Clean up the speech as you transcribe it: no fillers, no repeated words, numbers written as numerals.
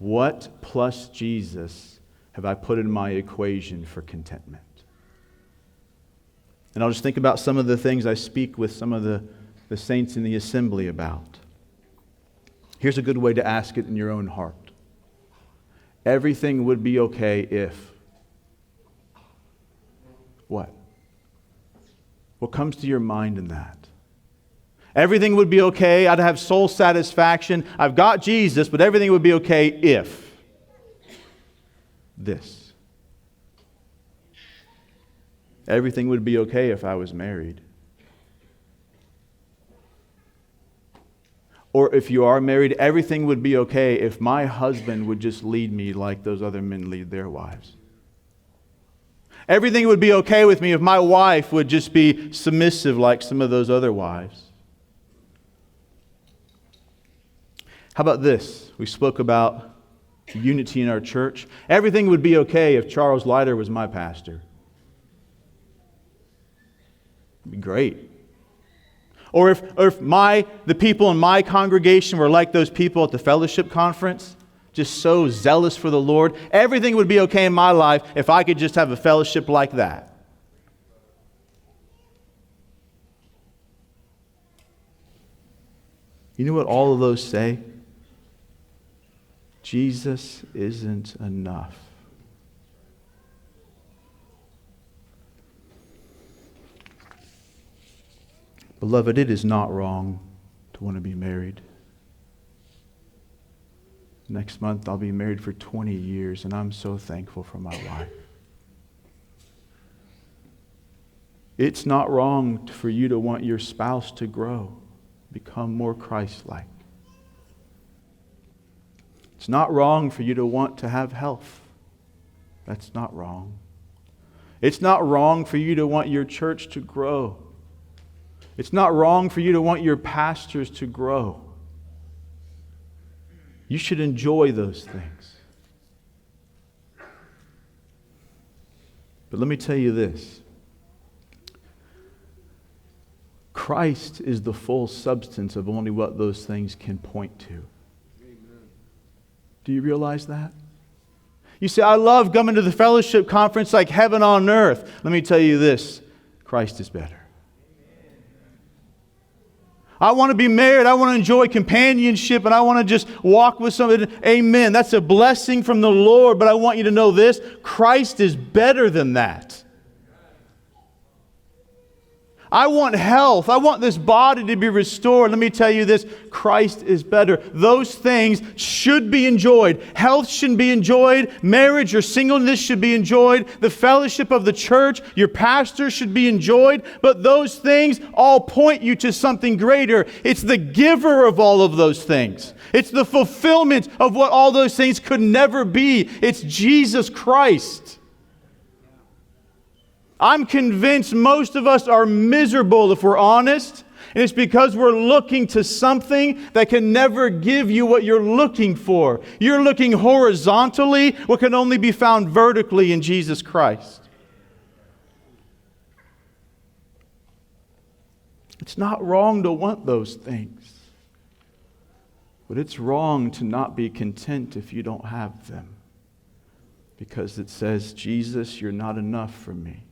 What plus Jesus have I put in my equation for contentment? And I'll just think about some of the things I speak with some of the saints in the assembly about. Here's a good way to ask it in your own heart. Everything would be okay if... What? What comes to your mind in that? Everything would be okay. I'd have soul satisfaction. I've got Jesus, but everything would be okay if this. Everything would be okay if I was married. Or if you are married, everything would be okay if my husband would just lead me like those other men lead their wives. Everything would be okay with me if my wife would just be submissive like some of those other wives. How about this? We spoke about unity in our church. Everything would be okay if Charles Leiter was my pastor. It'd be great. Or if the people in my congregation were like those people at the fellowship conference, just so zealous for the Lord, everything would be okay in my life if I could just have a fellowship like that. You know what all of those say? Jesus isn't enough. Beloved, it is not wrong to want to be married. Next month I'll be married for 20 years, and I'm so thankful for my wife. It's not wrong for you to want your spouse to grow, become more Christ-like. It's not wrong for you to want to have health. That's not wrong. It's not wrong for you to want your church to grow. It's not wrong for you to want your pastors to grow. You should enjoy those things. But let me tell you this. Christ is the full substance of only what those things can point to. Amen. Do you realize that? You say, I love coming to the fellowship conference like heaven on earth. Let me tell you this. Christ is better. I want to be married. I want to enjoy companionship, and I want to just walk with somebody. Amen. That's a blessing from the Lord, but I want you to know this. Christ is better than that. I want health. I want this body to be restored. Let me tell you this. Christ is better. Those things should be enjoyed. Health should be enjoyed. Marriage or singleness should be enjoyed. The fellowship of the church, your pastor should be enjoyed. But those things all point you to something greater. It's the giver of all of those things. It's the fulfillment of what all those things could never be. It's Jesus Christ. I'm convinced most of us are miserable if we're honest. And it's because we're looking to something that can never give you what you're looking for. You're looking horizontally, what can only be found vertically in Jesus Christ. It's not wrong to want those things. But it's wrong to not be content if you don't have them. Because it says, Jesus, you're not enough for me.